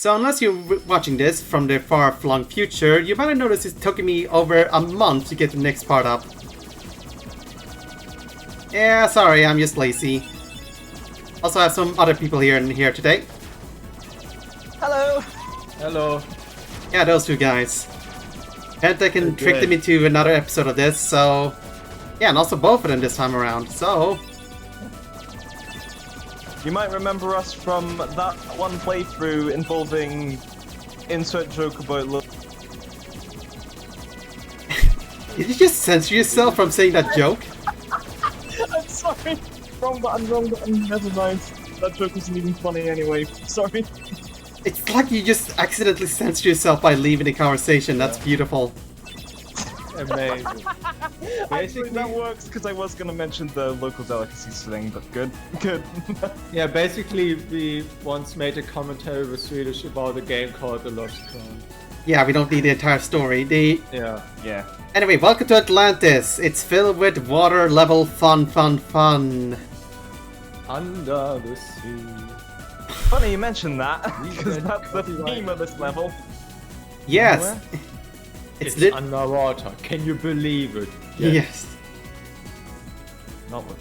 So unless you're watching this from the far-flung future, you might have noticed it's taking me over a month to get the next part up. Yeah, sorry, I'm just lazy. Also have some other people here today. Hello! Hello. Yeah, those two guys. Pentagon tricked them into another episode of this, so... Yeah, and also both of them this time around, so... You might remember us from that one playthrough involving insert joke about Did you just censor yourself from saying that joke? I'm sorry! Wrong button, never mind. That joke wasn't even funny anyway, sorry. It's like you just accidentally censored yourself by leaving the conversation, that's beautiful. Amazing. Actually, that works because I was going to mention the local delicacies thing, but good. Yeah, basically we once made a commentary with Swedish about a game called The Lost Crown. Yeah, we don't need the entire story. Yeah. Anyway, welcome to Atlantis. It's filled with water level fun. Under the sea. Funny you mentioned that, because that's the theme of this level. Yes. It's underwater. Can you believe it? Yes. Not what.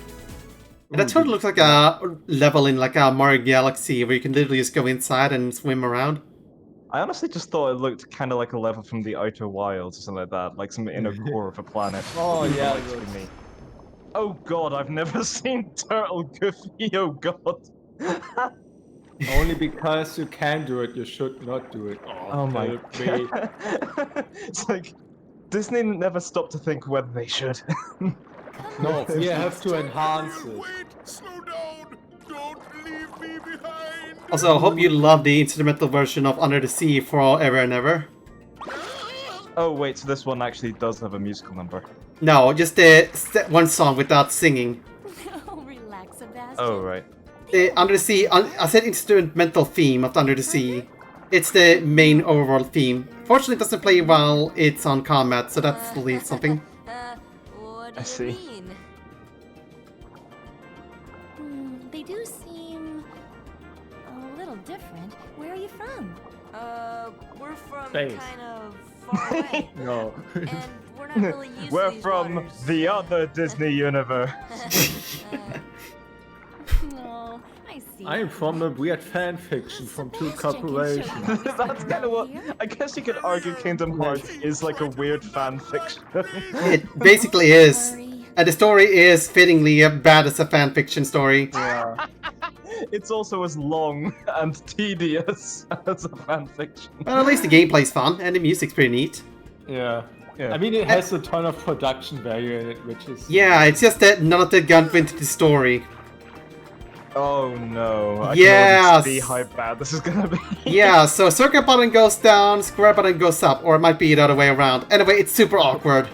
And that totally looks like a level in like a Mario Galaxy where you can literally just go inside and swim around. I honestly just thought it looked kind of like a level from the Outer Wilds or something like that, like some inner core of a planet. Oh yeah, Likes to me. Oh god, I've never seen Turtle Goofy, oh god. only because you can do it, you should not do it. Oh my help me. god. It's like, Disney never stopped to think whether they should. No, we have to enhance it. Wait! Slow down! Don't leave me behind! Also, I hope you love the instrumental version of Under the Sea Forever and Ever. Oh wait, so this one actually does have a musical number. No, just the one song without singing. Oh, relax, Sebastian. Oh right. The Under the Sea, I said instrumental theme of Under the Sea. It's the main overall theme. Fortunately, it doesn't play while it's on combat, so that's at least something. What do I see. you mean? They do seem a little different. Where are you from? We're from Space. kind of far away. No. And we're not really used We're to these from waters. the other Disney universe. No, I see. I'm from a weird fan fiction from two Sebastian can corporations. show you That's kind of what here. I guess you could argue. Kingdom Hearts is like a weird fan fiction. It basically is. Sorry. And the story is fittingly bad as a fanfiction story. Yeah. It's also as long and tedious as a fan fiction. But at least the gameplay's fun, and the music's pretty neat. Yeah. Yeah. I mean, it has a ton of production value in it, which is... Yeah, it's just that none of that got into the story. Oh no! I Yes. can already see how bad this is gonna be. Yeah, so circle button goes down, square button goes up, or it might be the other way around. Anyway, it's super awkward.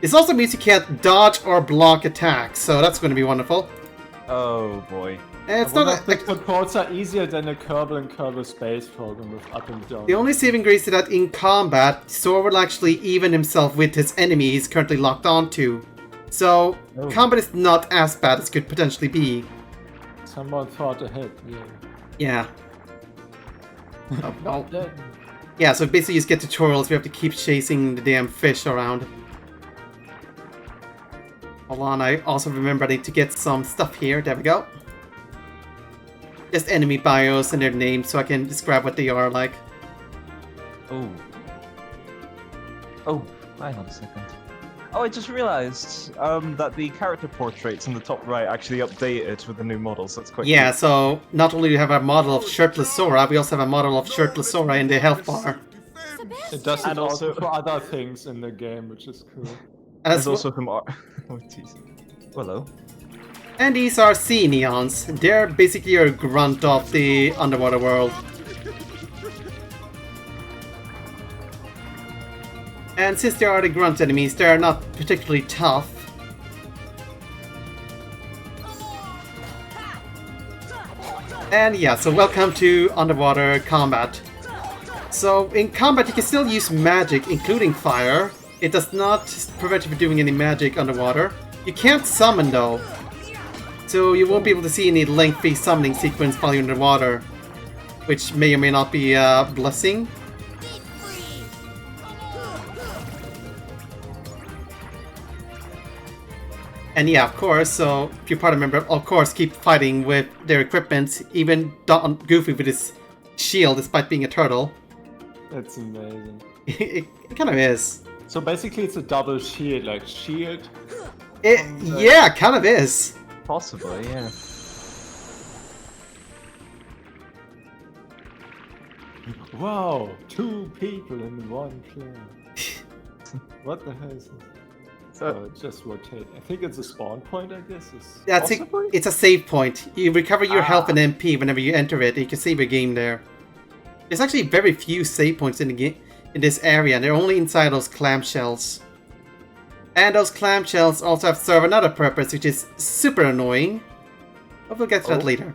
This also means you can't dodge or block attacks, so that's going to be wonderful. Oh boy. And it's I not wonder if like the controls are easier than a Kerbal and Kerbal Space program with up and down. the only saving grace is that in combat, Sora will actually even himself with his enemy he's currently locked onto. So, Oh. combat is not as bad as could potentially be. Someone thought ahead, yeah. Yeah. Oh, well. Yeah, so basically you just get tutorials, we have to keep chasing the damn fish around. Hold on, I also remember I need to get some stuff here. There we go. Just enemy bios and their names so I can describe what they are like. Oh. Oh, hang on a second. Oh, I just realized that the character portraits in the top right actually updated with the new models. That's quite Yeah, cool. so not only do we have a model of shirtless Sora, we also have a model of shirtless Sora in the health bar. It does And it also also- for other things in the game, which is cool. As There's also some art. Oh, jeez. Hello. And these are sea neons. They're basically your grunt of the underwater world. And since they are the grunt enemies, they're not particularly tough. And yeah, so welcome to underwater combat. So in combat you can still use magic, including fire. It does not prevent you from doing any magic underwater. You can't summon though. So you won't be able to see any lengthy summoning sequence while you're underwater. which may or may not be a blessing. And yeah, of course, so if you're part of a member, of course, keep fighting with their equipment, even Goofy with his shield, despite being a turtle. That's amazing. It kind of is. So basically it's a double shield, like shield. Yeah, kind of is. Possibly, yeah. Wow, 2 people in one player. What the hell is this? So just rotate. I think it's a spawn point, I guess. That's it. It's a save point. You recover your health and MP whenever you enter it. You can save your game there. There's actually very few save points in the game in this area, and they're only inside those clamshells. And those clamshells also have serve another purpose, which is super annoying. But we'll get to that later.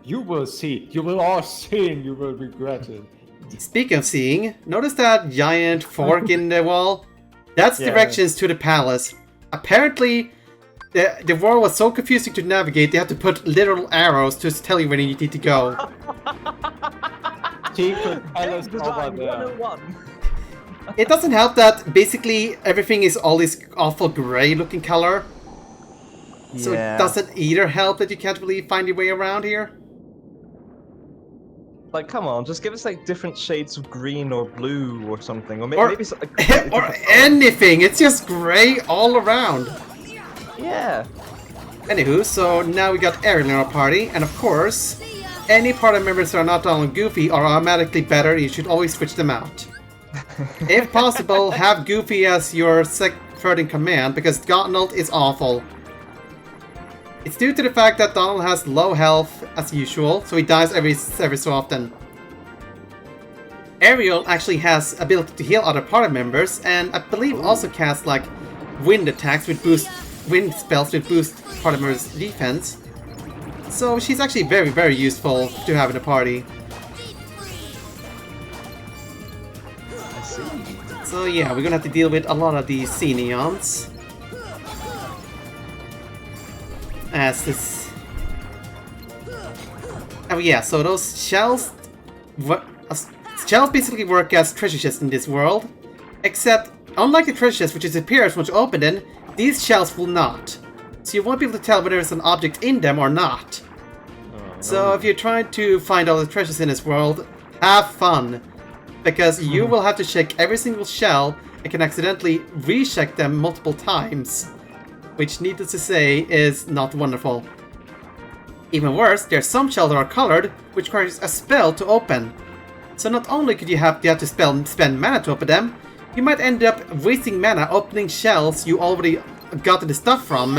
You will see. You will all see, and you will regret it. Speaking of seeing, notice that giant fork in the wall? That's directions to the palace. Apparently, the world was so confusing to navigate, they had to put literal arrows to tell you where you need to go. Secret palace over there. 101. It doesn't help that basically everything is all this awful grey looking color. So it doesn't either help that you can't really find your way around here. Like, come on, just give us like different shades of green or blue or something, or maybe something. Or anything. It's just grey all around. Yeah. Anywho, so now we got Ariel in our party, and of course, any party members that are not Donald and Goofy are automatically better. You should always switch them out. If possible, have Goofy as your third in command, because Donald is awful. It's due to the fact that Donald has low health as usual, so he dies every so often. Ariel actually has ability to heal other party members, and I believe also casts like wind attacks with wind spells with boost party members' defense. So she's actually very useful to have in a party. I see. So yeah, we're gonna have to deal with a lot of these sea neons. As this... Oh yeah, so those shells... Shells basically work as treasure chests in this world. Except, unlike the treasure chest which disappears once you open them, these shells will not. So you won't be able to tell whether there's an object in them or not. So if you're trying to find all the treasures in this world, have fun. Because you will have to check every single shell and can accidentally recheck them multiple times. Which, needless to say, is not wonderful. Even worse, there are some shells that are colored, which requires a spell to open. So not only could you have to spend mana to open them, you might end up wasting mana opening shells you already got the stuff from,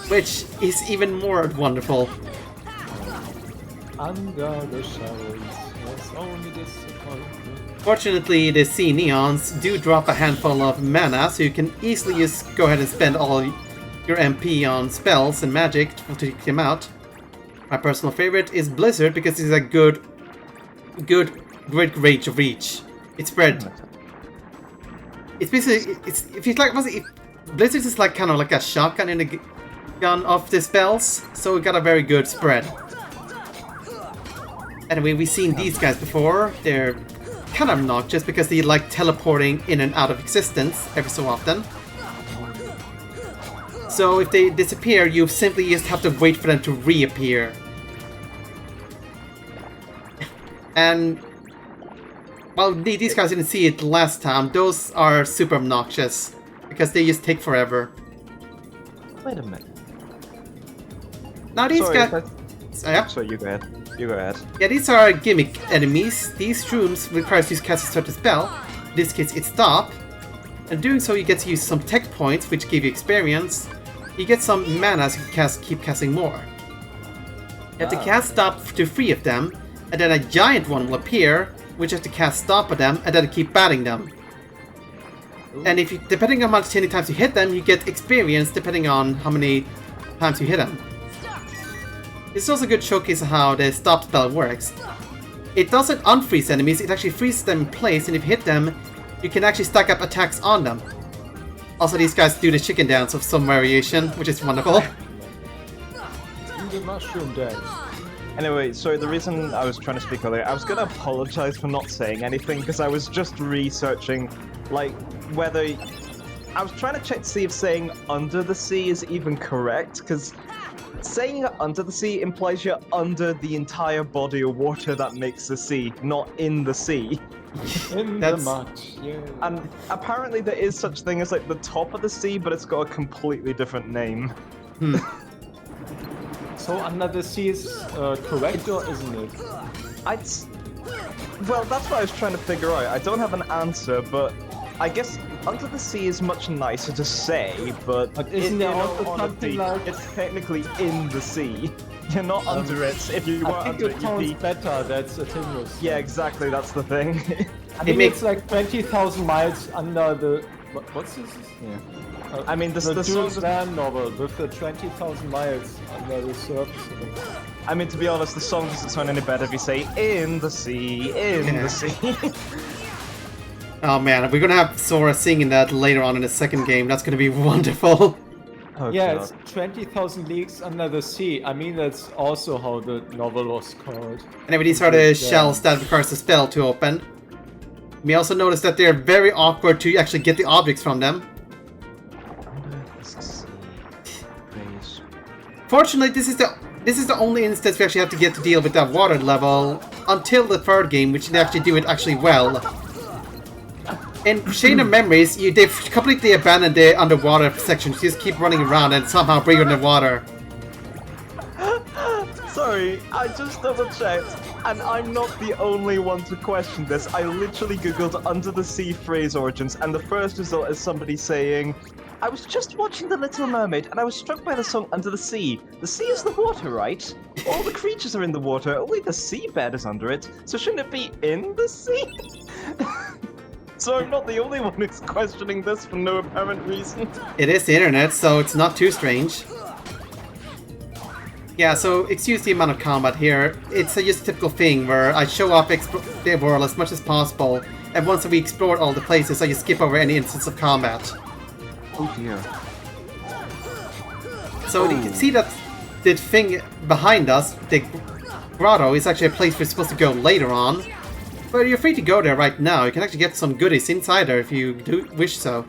which is even more wonderful. Under the shadows, there's only disappointment. Fortunately, the sea neons do drop a handful of mana, so you can easily just go ahead and spend all your MP on spells and magic to take them out. My personal favorite is Blizzard because it's a good range of reach. It's spread. It's basically Blizzard is like kind of like a shotgun in a gun of the spells, so it got a very good spread. Anyway, we've seen these guys before. They're kind of obnoxious because they like teleporting in and out of existence every so often. So if they disappear, you simply just have to wait for them to reappear. And well, these guys didn't see it last time. Those are super obnoxious because they just take forever. Wait a minute. Now these guys... Yeah? Sorry, you go ahead. You go ahead. Yeah, these are gimmick enemies. These shrooms require you to cast a certain spell. In this case, it's Stop. And doing so, you get to use some tech points, which give you experience. You get some mana, so you can keep casting more. You have to cast Stop to 3 of them, and then a giant one will appear, which you have to cast Stop at them, and then keep batting them. Ooh. And if you, depending on how many times you hit them, you get experience depending on how many times you hit them. This is also a good showcase of how the Stop spell works. It doesn't unfreeze enemies, it actually freezes them in place, and if you hit them, you can actually stack up attacks on them. Also, these guys do the chicken dance of some variation, which is wonderful. Do the mushroom dance. Anyway, sorry, the reason I was trying to speak earlier, I was gonna apologize for not saying anything, because I was just researching, like, whether... I was trying to check to see if saying under the sea is even correct, because saying you're under the sea implies you're under the entire body of water that makes the sea, not in the sea. In That's- the mud, yeah. And apparently there is such thing as, like, the top of the sea, but it's got a completely different name. So under the sea is correct or isn't it? Well, that's what I was trying to figure out. I don't have an answer, but I guess under the sea is much nicer to say, but isn't there in all also honesty, something like... it's technically in the sea. You're not under it. If you were I think under it it, sounds you'd be... better, that's the thing with... Yeah, exactly, that's the thing. I think makes- it's like 20,000 miles under the... What's this? Yeah. I mean, the Jules song... Verne novel with the 20,000 miles under the surface of it. I mean, to be honest, the song doesn't sound any better if you say, in the sea, in Yeah. the sea. Oh man, we're gonna have Sora singing that later on in the second game. That's gonna be wonderful. Oh, Yeah, God. it's 20,000 leagues under the sea. I mean, that's also how the novel was called. Anyway, these are the shells that requires the spell to open. We also notice that they're very awkward to actually get the objects from them. Fortunately, this is the only instance we actually have to get to deal with that water level until the third game, which they actually do it actually well. In Chain of Memories, they've completely abandoned the underwater section. You just keep running around and somehow bring you underwater. Sorry, I just double checked, and I'm not the only one to question this. I literally googled under the sea phrase origins, and the first result is somebody saying, I was just watching The Little Mermaid, and I was struck by the song Under the Sea. The sea is the water, right? All the creatures are in the water, only the seabed is under it, so shouldn't it be in the sea? So I'm not the only one who's questioning this for no apparent reason. It is the internet, so it's not too strange. Yeah, so excuse the amount of combat here. It's just a typical thing where I show off the world as much as possible, and once we explore all the places, I just skip over any instance of combat. Oh dear. So you can see that the thing behind us, the grotto, is actually a place we're supposed to go later on. But you're free to go there right now. You can actually get some goodies inside there if you do wish so.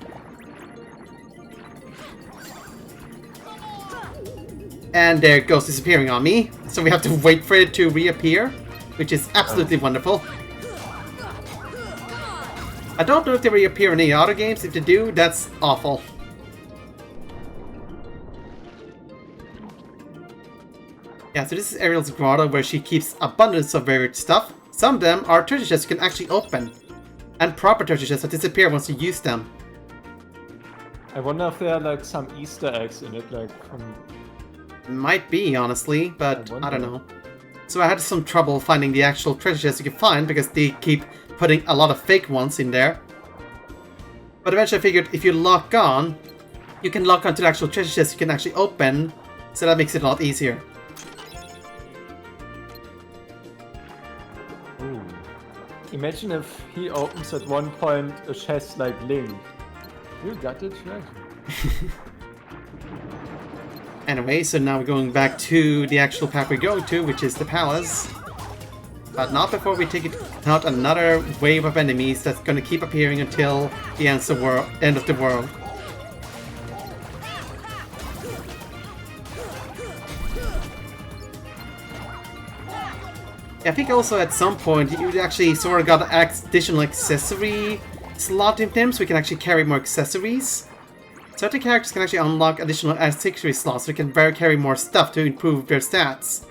And there it goes disappearing on me. So we have to wait for it to reappear, which is absolutely wonderful. I don't know if they reappear in any other games. If they do, that's awful. Yeah, so this is Ariel's grotto where she keeps abundance of varied stuff. Some of them are treasure chests you can actually open. And proper treasure chests that disappear once you use them. I wonder if there are like some Easter eggs in it, like from... Might be, honestly, but I I don't wonder. know. So I had some trouble finding the actual treasure chests you can find because they keep putting a lot of fake ones in there. But eventually I figured if you lock on, you can lock onto the actual treasure chests you can actually open, so that makes it a lot easier. Imagine if he opens at one point a chest like Link. You got the treasure. Anyway, so now we're going back to the actual path we're going to, which is the palace. But not before we take out another wave of enemies that's going to keep appearing until the end of the world. I think also at some point you actually sort of got an additional accessory slot in them, so we can actually carry more accessories. Certain characters can actually unlock additional accessory slots, so they can carry more stuff to improve their stats.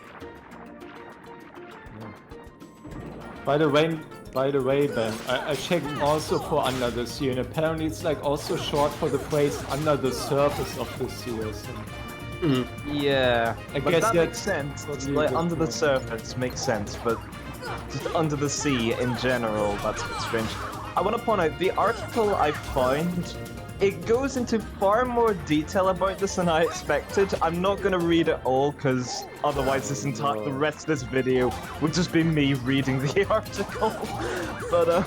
By the way, Ben, I checked also for Under the Sea, and apparently it's like also short for the phrase under the surface of the sea or something. Yeah, I but guess that that's makes sense. probably a Like good under the point. surface makes sense, but just under the sea in general, that's a bit strange. I want to point out the article I found. It goes into far more detail about this than I expected. I'm not gonna read it all because otherwise the rest of this video would just be me reading the article. But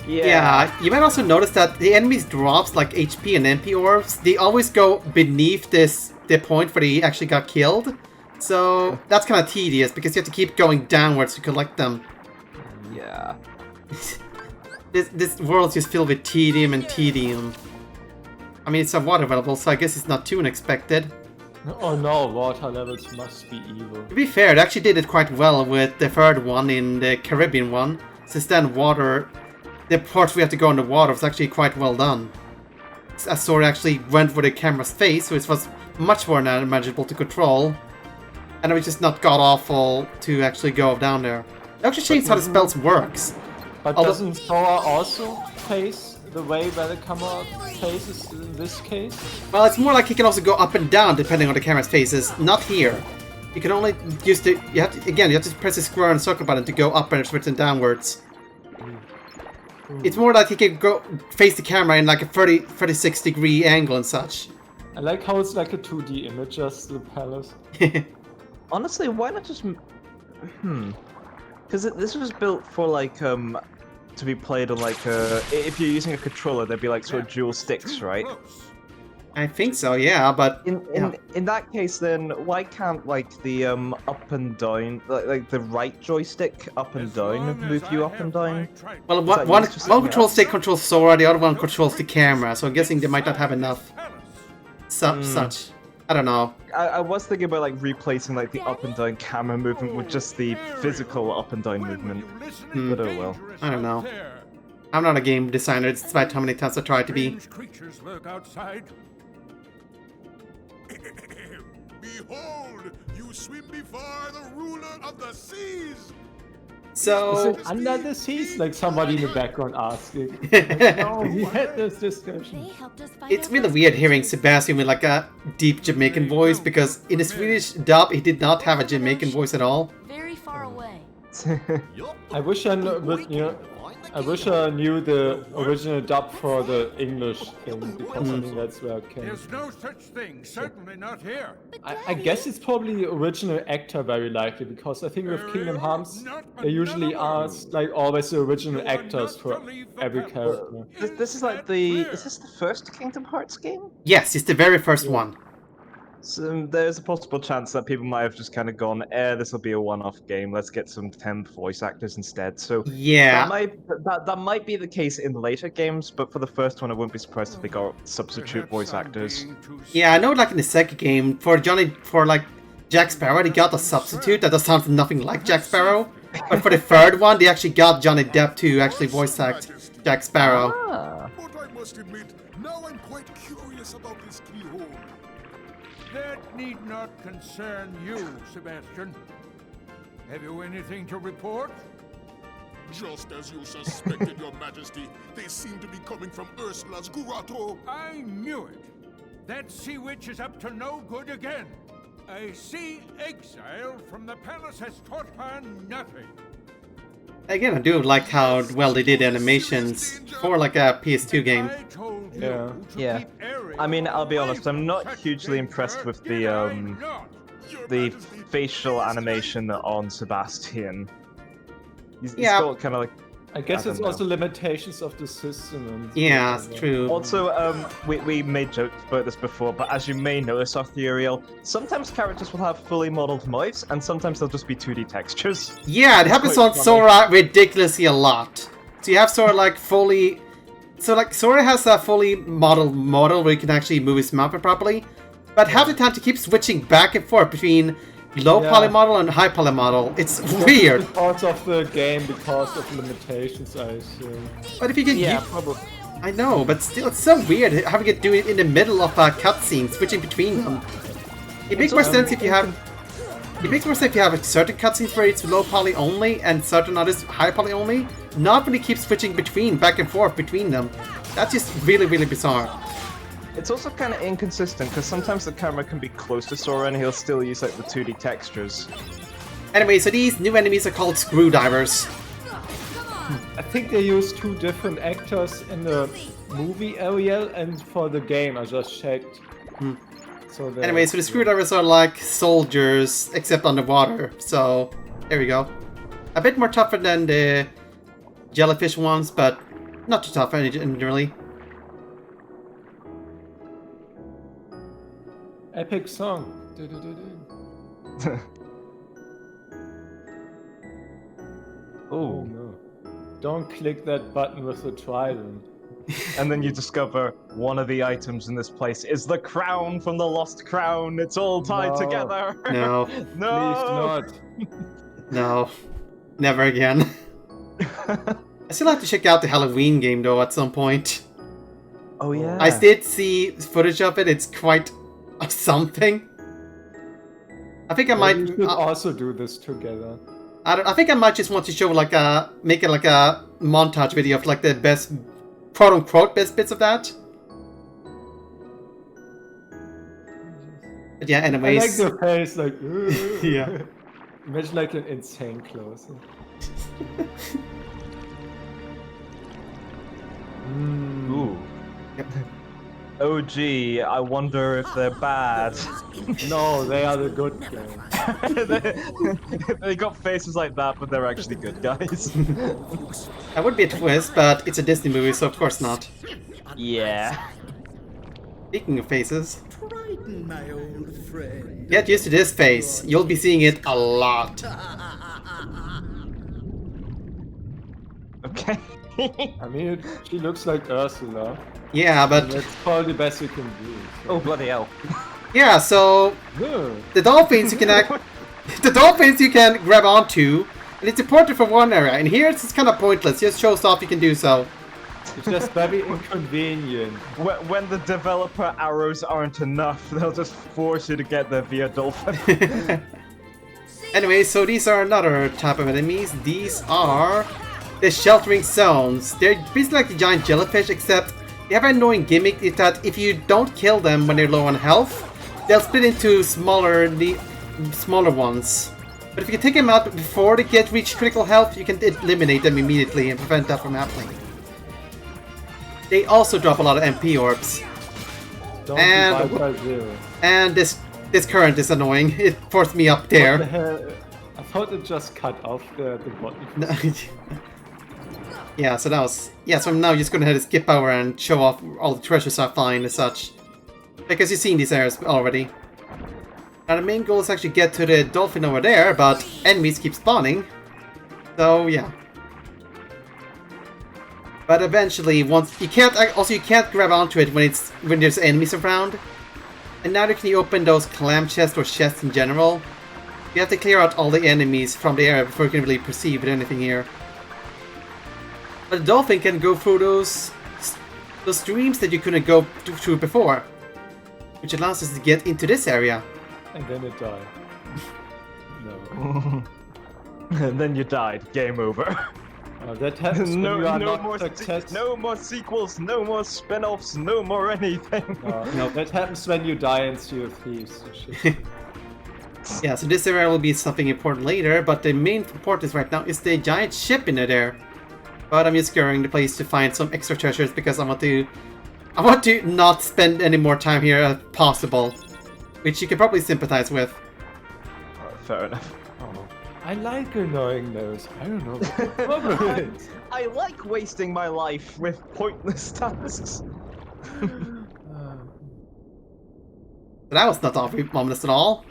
Yeah, you might also notice that the enemies' drops, like HP and MP orbs, they always go beneath the point where they actually got killed. So that's kind of tedious because you have to keep going downwards to collect them. Yeah. This world's just filled with tedium and tedium. I mean, it's a water level, so I guess it's not too unexpected. Oh no, water levels must be evil. To be fair, they actually did it quite well with the third one in the Caribbean one. Since then, the parts we have to go in the water was actually quite well done. As Sora actually went for the camera's face, so it was much more manageable to control. And it was just not god-awful to actually go down there. They actually changed how the spells works. But Although- doesn't Sora also face the way where the camera faces in this case? Well, it's more like he can also go up and down depending on the camera's faces. Not here. You can only use the... You have to press the square and circle button to go up and switch and downwards. It's more like he can go face the camera in like a 36 degree angle and such. I like how it's like a 2D image, just the palace. Honestly, why not just... Because this was built for, like, to be played on, like, if you're using a controller, there'd be, like, sort of dual sticks, right? I think so, yeah, but... In that case, then, why can't, like, the, up and down, like the right joystick up and down move you up and down? Well, that one used for control something stick controls Sora, the other one controls the camera, so I'm guessing they might not have enough such. I don't know. I was thinking about, like, replacing, like, the up and down camera movement with just the physical up and down movement. But oh well. I don't know. I'm not a game designer, despite how many times I tried to be. Creatures lurk outside. Behold, you swim before the ruler of the seas. Is So... it under the seas? Like somebody in the background asking. No, we had this discussion. They helped us find It's our really first weird hearing creature. Sebastian with like a deep Jamaican voice, because in the Swedish dub he did not have a Jamaican voice at all. Very far away. I wish I knew the original dub for the English thing, because I think that's where it came. There's no such thing, certainly not here. I guess it's probably the original actor very likely, because I think with Kingdom Hearts they usually are like always the original actors for every character. This is like the... Is this the first Kingdom Hearts game? Yes, it's the very first one. So there's a possible chance that people might have just kind of gone, this will be a one-off game, let's get some temp voice actors instead. So Yeah. that might be the case in later games, but for the first one I wouldn't be surprised if they got substitute voice actors. Yeah, I know like in the second game, for like Jack Sparrow, they got a substitute that does sound nothing like Jack Sparrow. But for the third one, they actually got Johnny Depp to actually voice act Jack Sparrow. Ah. But I must admit, now I'm quite curious about this keyhole. That need not concern you, Sebastian. Have you anything to report? Just as you suspected, Your Majesty, they seem to be coming from Ursula's grotto. I knew it. That sea witch is up to no good again. A sea exile from the palace has taught her nothing. Again, I do like how well they did animations for like a PS2 game. I told you Yeah. to Yeah. keep Ariel I mean, I'll be honest, I'm not such hugely a impressed with did the I not? the facial animation on Sebastian. He's Yeah. got kind of like... I guess I it's don't also limitations of the system. And Yeah, it's true. Also, we made jokes about this before, but as you may notice, Arthuriel, sometimes characters will have fully modeled mouths, and sometimes they'll just be 2D textures. Yeah, it happens quite on funny. Sora ridiculously a lot. So you have Sora like fully... So like Sora has a fully modeled model where you can actually move his mouth properly. But half the time to keep switching back and forth between low poly model and high poly model. It's weird. Parts of the game because of limitations, I assume. But if you can Yeah, probably. I know, but still it's so weird having it do it in the middle of a cutscene, switching between them. It makes more sense if you have... It makes more sense if you have a certain cutscenes where it's low poly only and certain others high poly only. Not when you keep switching back and forth between them. That's just really, really bizarre. It's also kind of inconsistent, because sometimes the camera can be close to Sora and he'll still use like the 2D textures. Anyway, so these new enemies are called screwdivers. I think they use two different actors in the movie Ariel and for the game. I just checked. So Anyway, so the screwdrivers are like soldiers, except underwater. So, there we go. A bit more tougher than the jellyfish ones, but not too tough generally. Epic song. Du-du-du-du. Oh Ooh. no. Don't click that button with the trident. And then you discover one of the items in this place is the crown from the lost crown. It's all tied No. together. No, No. Please not. no, never again. I still have to check out the Halloween game though at some point. Oh yeah. I did see footage of it. It's quite something. I think I might. We should also do this together. I think I might just want to show make it like a montage video of like the best, quote unquote, best bits of that. But yeah, I like anyways. the face, like. Yeah. Imagine like an insane close. Ooh. Yep. Oh gee, I wonder if they're bad. No, they are the good guys. They got faces like that, but they're actually good guys. That would be a twist, but it's a Disney movie, so of course not. Yeah. Speaking of faces, Triton, my old friend. get used to this face. You'll be seeing it a lot. Okay. I mean, she looks like Ursula. Yeah, but That's probably the best you can do. Oh bloody hell. yeah, so No. the dolphins you can the dolphins you can grab onto, and it's important for one area. And here it's kind of pointless. Just shows off you can do so. It's just very inconvenient. When the developer arrows aren't enough, they'll just force you to get there via dolphin. Anyway, so these are another type of enemies. These are the sheltering zones. They're basically like the giant jellyfish, except they have an annoying gimmick is that if you don't kill them when they're low on health, they'll split into smaller ones. But if you can take them out before they reach critical health, you can eliminate them immediately and prevent that from happening. They also drop a lot of MP orbs. Don't And- divide by 0. And this current is annoying. It forced me up What the there. hell? I thought it just cut off the button. Yeah, so that was... Yeah, so I'm now just gonna head to skip over and show off all the treasures I find and such. Because you've seen these areas already. Now the main goal is actually get to the dolphin over there, but enemies keep spawning. So, yeah. But eventually, once... You can't grab onto it when there's enemies around. And neither can you open those clam chests or chests in general. You have to clear out all the enemies from the area before you can really proceed with anything here. But the dolphin can go through those streams that you couldn't go through before. Which allows us to get into this area. And then it died. No. And then you died. Game over. That happens when you are not more successful. no more sequels, no more spin-offs, no more anything. No, that happens when you die in Sea of Thieves. Shit. Yeah, so this area will be something important later, but the main importance right now is the giant ship in there. But I'm just scouring the place to find some extra treasures because I want to not spend any more time here as possible. Which you can probably sympathize with. Fair enough. Oh, I like annoying those. I don't know what the problem is. I like wasting my life with pointless tasks. But that was not ominous at all.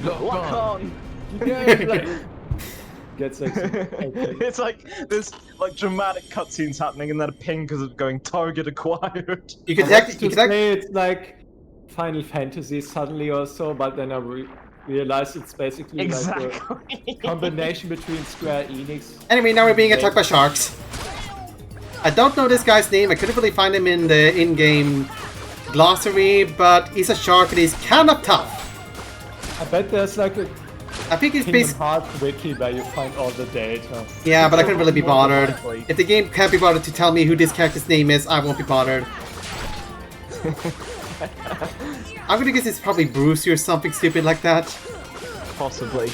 Lock on! Gets excited. It's like there's like dramatic cutscenes happening and then a ping because it's going target acquired. You can To say it's like Final Fantasy suddenly or so, but then I realized it's basically like Exactly. a combination between Square Enix. Anyway, now we're being attacked by sharks. I don't know this guy's name. I couldn't really find him in the in-game glossary, but he's a shark and he's kind of tough. I bet there's like a I think he's Kingdom basically... Hearts wiki where you find all the data. Yeah, but I couldn't really be More than bothered. likely. If the game can't be bothered to tell me who this character's name is, I won't be bothered. I'm gonna guess it's probably Brucey or something stupid like that. Possibly.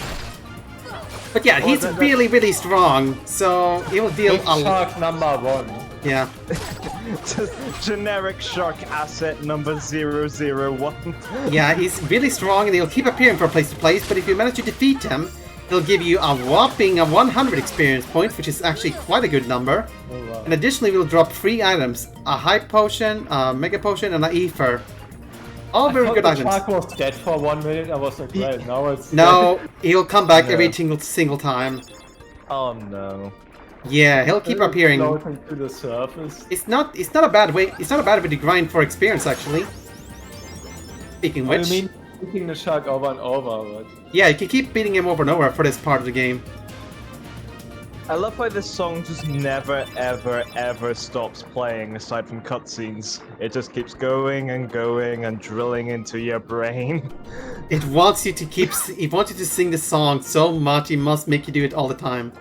But yeah, he's really, really strong, so he will deal Big a lot. Shark number 1. Yeah. Generic shark asset number 001. Yeah, he's really strong and he'll keep appearing from place to place, but if you manage to defeat him, It'll give you a whopping 100 experience points, which is actually quite a good number. Oh, wow. And additionally, we'll drop 3 items: a hype potion, a mega potion, and an ether. All very good the items. shark was dead for 1 minute. I was like, right, now it's... No, he'll come back Yeah. every single time. Oh no. Yeah, he'll keep appearing. Floating to the surface. It's not a bad way. It's not a bad way to grind for experience, actually. Speaking of I which, mean, beating the shark over and over, but... yeah, you can keep beating him over and over for this part of the game. I love how this song just never, ever, ever stops playing aside from cutscenes. It just keeps going and going and drilling into your brain. It wants you to keep. It wants you to sing the song so much. It must make you do it all the time.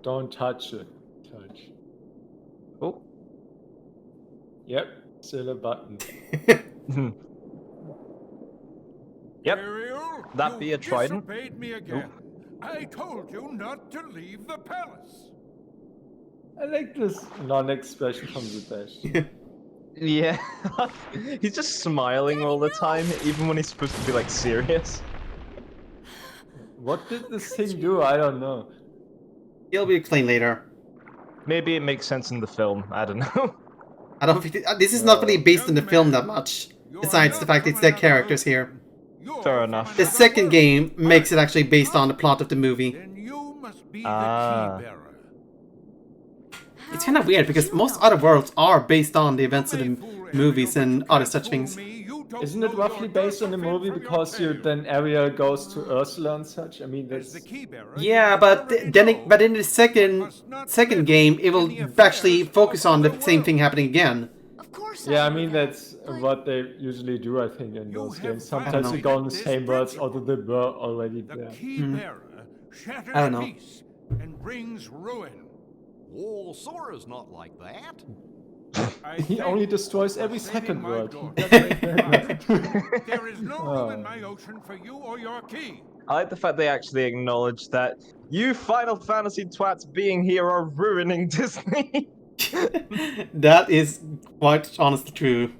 Don't touch it. Touch. Oh. Yep, still a button. Yep. Ariel, That you be a trident? disobeyed me again. I told you not to leave the palace. I like this non-expression from the dash. Yeah. He's just smiling all the time, even when he's supposed to be like serious. What did this thing do? I don't know. It'll be explained later. Maybe it makes sense in the film. I don't know. I don't think this is not really based on the film that much. Besides the fact it's their characters here. Fair enough. The second game makes it actually based on the plot of the movie. Then you must be Ah. the key bearer. It's kind of weird because most other worlds are based on the events of the movies and other such things. Isn't it roughly based on the movie because then Ariel goes to Ursula and such? I mean, that's... Yeah, but but in the second game, it will actually focus on the same thing happening again. Of course. Yeah, I mean, that's what they usually do, I think, in those games. Sometimes you go in the same worlds, although they were already The there. key bearer shatters I don't know. peace and brings ruin. Oh, Sora's not like that. I He thank only you destroys for every saving second my word. daughter. There is no room in my ocean for you or your key. I like the fact they actually acknowledge that you Final Fantasy twats being here are ruining Disney. That is quite honestly true.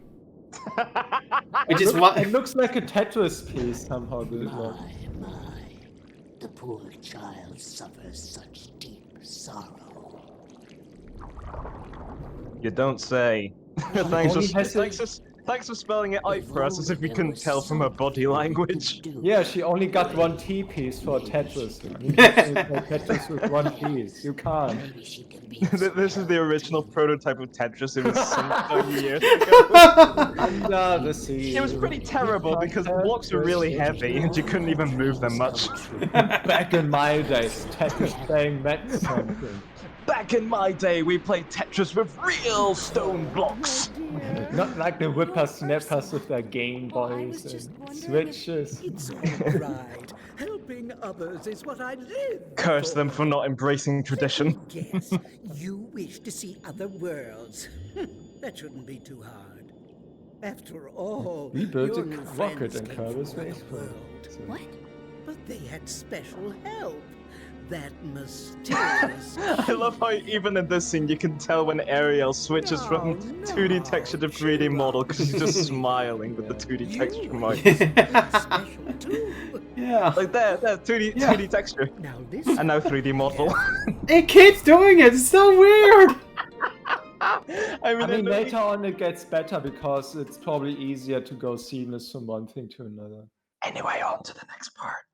Which is why. It looks like a Tetris piece somehow. My, the poor child suffers such deep sorrow. You don't say. only has Thanks for spelling it out for us as if we couldn't tell from her body language. Yeah, she only got one T piece for Tetris. I mean, you can't play Tetris with one piece. You can't. Maybe she can be This is the original prototype of Tetris. It was some years ago. Under the sea. It was pretty terrible because the blocks were really heavy and you couldn't even move them much. Back in my days, Tetris playing meant something. Back in my day, we played Tetris with real stone blocks. Not like the whippersnappers with their Game Boys and Switches. It's all right. Helping others is what I live Curse them for not embracing tradition. Yes, you wish to see other worlds. That shouldn't be too hard. After all, We built your a new rocket friends in came Kirby's from another Space world. What? But they had special help. That mysterious. I love how even in this scene you can tell when Ariel switches from 2D texture to 3D model because she's just smiling with the 2D texture marks. Special too. Yeah. Like there, 2D texture. Now this. And now 3D model. It keeps doing it. It's so weird. I mean, Later on it gets better because it's probably easier to go seamless from one thing to another. Anyway, on to the next part.